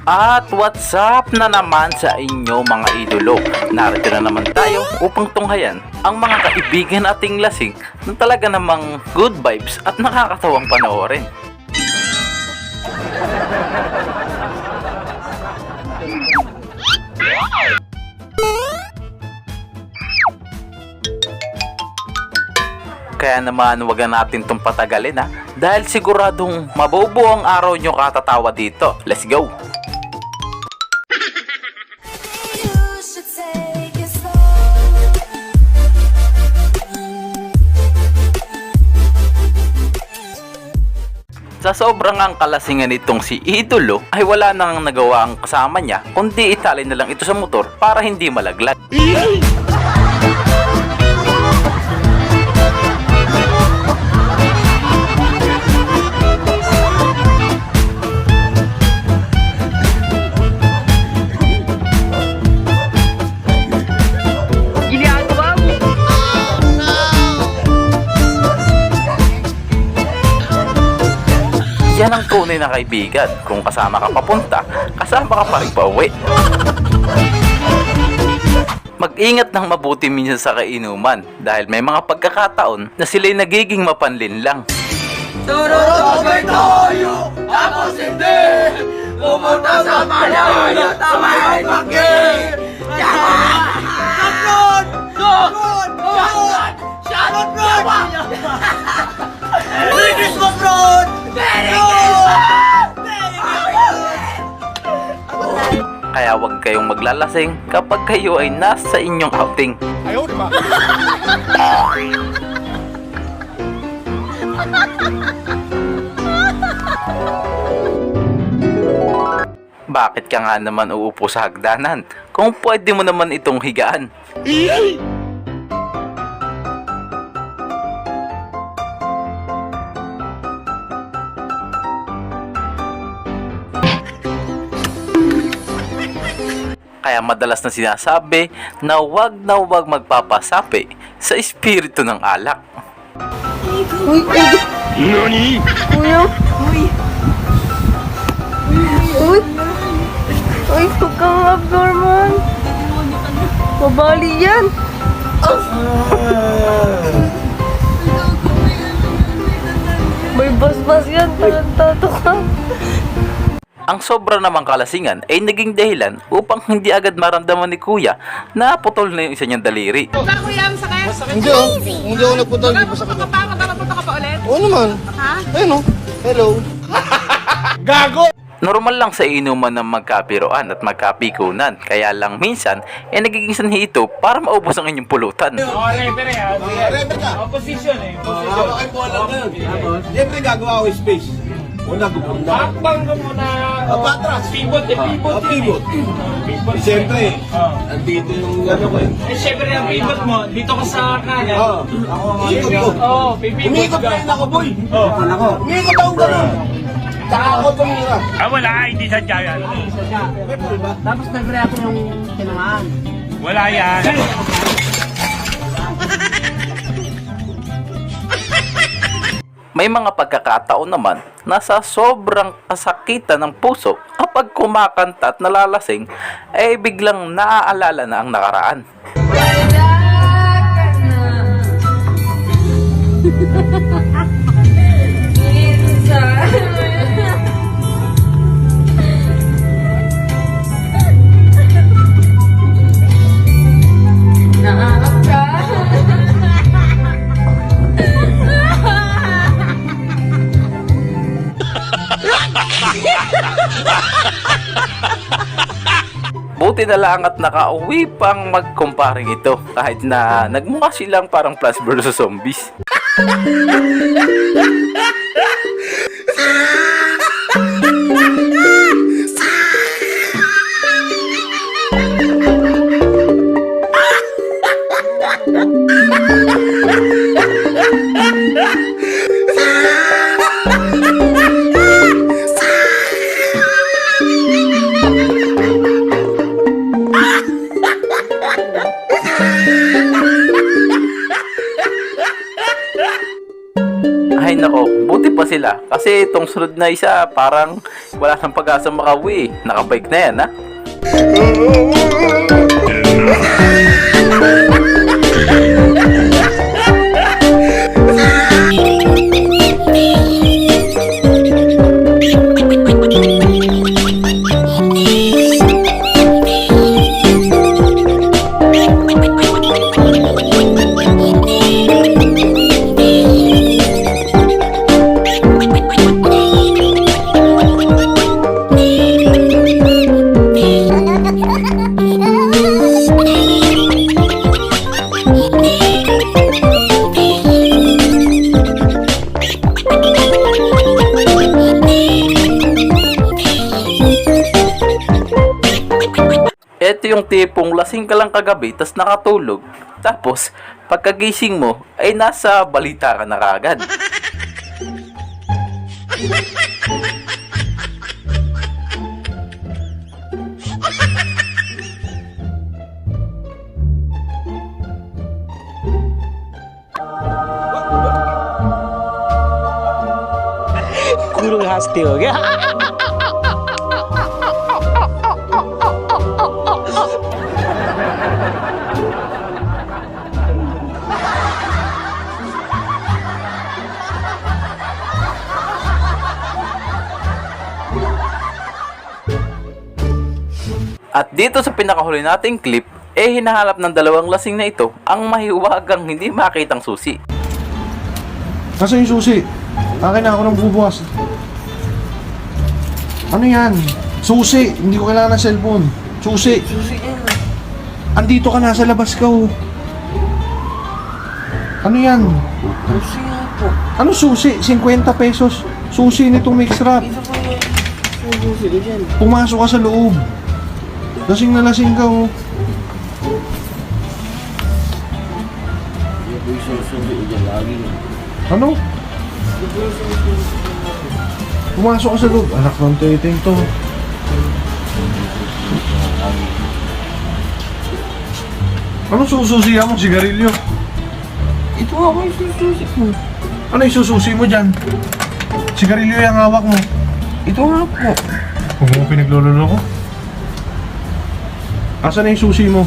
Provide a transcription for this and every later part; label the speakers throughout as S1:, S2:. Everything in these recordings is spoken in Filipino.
S1: At what's up na naman sa inyo mga idolo. Narito na naman tayo upang tunghayan ang mga kaibigan ating lasing na talaga namang good vibes at nakakatawang panoorin. Kaya naman wag natin itong patagalin dahil siguradong mabubuo ang araw nyo katatawa dito. Let's go! Sa sobrang ang kalasingan nitong si Idolo ay wala nang nagawa ang kasama niya kundi itali na lang ito sa motor para hindi malaglag. Yan ang tunay na kaibigan. Kung kasama ka papunta, kasama ka pa rin pauwi. Mag-ingat ng mabuti minsan sa kainuman dahil may mga pagkakataon na sila'y nagiging mapanlin lang.
S2: Turot tayo, tapos hindi. Pumunta sa malayo, tamay mag-game. Sharon! Sharon! Sharon! Sharon! Merry Christmas, Ron!
S1: Kaya huwag kayong maglalasing kapag kayo ay nasa inyong outing.
S3: Ayaw, di ba?
S1: Bakit ka nga naman uupo sa hagdanan kung pwede mo naman itong higaan? Kaya madalas na sinasabi na huwag magpapasapi sa espiritu ng alak.
S3: Nani?
S4: Kuya? Uy! Uy, huwag kang abnormal! Mabali yan! May basbas yan, tato ka!
S1: Ang sobra namang kalasingan ay naging dahilan upang hindi agad maramdaman ni Kuya na putol na yung isa niyang daliri.
S5: Sa kuya, masakit?
S3: Hindi oh. Hindi ako nagpunta.
S5: Magpapunta ka pa ulit?
S3: Oo naman.
S5: Ha?
S3: Ayun oh. Hello. Gago!
S1: Normal lang sa inuman ng magkapiroan at magkapikunan, kaya lang minsan ay nagiging sanhi ito para maubos ang inyong pulutan.
S2: Refer ka. Opposition eh. Ay, wala ka yun. Siyempre gagawa ko space. Una, gumunda. Bakbang ka muna. Patras. Pivot eh, pivot. Pivot. Siyempre, andito yung ano ko eh. Eh, siyempre ang pivot mo, dito ka sa kanan. Oo. Ikot ko. Oo, pipivot. Umikot na rin ako, boy. Oo. Umikot akong gano'n. Saka ako tumira.
S6: Wala, hindi sadya yan.
S2: Tapos nag-react yung tinamaan.
S6: Wala yan.
S1: May mga pagkakataon naman na sa sobrang kasakitan ng puso kapag kumakanta at nalalasing ay biglang naaalala na ang nakaraan. Buti na lang at nakauwi pang magkumparing ito kahit na nagmukha silang parang Plants vs Zombies. Ay nako, buti pa sila kasi itong sunod na isa parang wala nang pag-asa makauwi. Nakabike na yan, ha? Ito yung tipong lasing ka lang kagabi tas nakatulog. Tapos, pagkagising mo ay nasa balita ka na kagad.
S6: Kurung हंसते हो गया
S1: At dito sa pinakahuli nating clip, hinahanap ng dalawang lasing na ito ang mahiwagang hindi makitang susi.
S3: Nasaan yung susi? Akin na ako ng bubukas. Ano yan? Susi! Hindi ko kailangan ng cellphone. Susi! Andito ka, nasa labas ka, oh. Ano yan?
S4: Susi nga po.
S3: Ano susi? 50 pesos. Susi nitong mix wrap.
S4: Ito po yung susi ko dyan.
S3: Pumasok ka sa loob. Lasing na lasing ka, oh. Ano? Pumasok ka sa loob. Anak ng titing to. Anong sususiya mo? Sigarilyo?
S4: Ito nga po yung susi ko.
S3: Ano yung sususi mo dyan? Sigarilyo yung hawak mo.
S4: Ito nga po.
S3: Huwag mo pinaglololo ko. Asan na yung susi mo?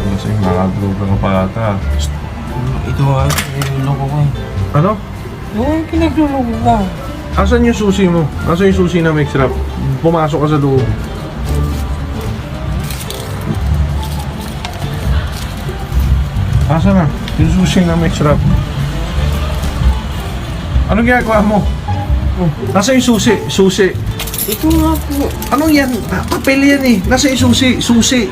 S3: Kasi nakadroga ka pa ata.
S4: Ito nga yung pinaglulo ko.
S3: Ano?
S4: Ito nga yung pinaglulo ko.
S3: Asan yung susi mo? Asan yung susi na mix wrap? Pumasok ka sa loob. Asan na? Yung susi na mix wrap. Anong ginagawa mo? Nasa yung susi? Susi.
S4: Ito nga po.
S3: Anong yan? Papel yan eh. Nasa yung susi? Susi.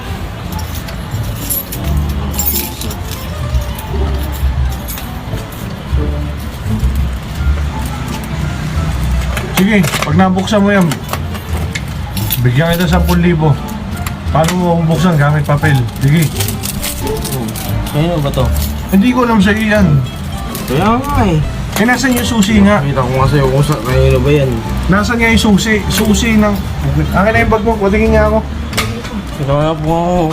S3: Sige, pag nabuksan mo yan, bigyan kita 10,000. Paano mo bubuksan gamit papel? Sige.
S4: Sa'yo ba to?
S3: Hindi ko alam sa'yo yan.
S4: Kaya nga eh.
S3: Eh, nasan yung susi nga?
S4: Kita ko nga sa'yo kung kanino ba yan.
S3: Nasan nga yung susi? Susi ng... Akin na yung bag mo, patingin nga ako.
S4: Ito nga po.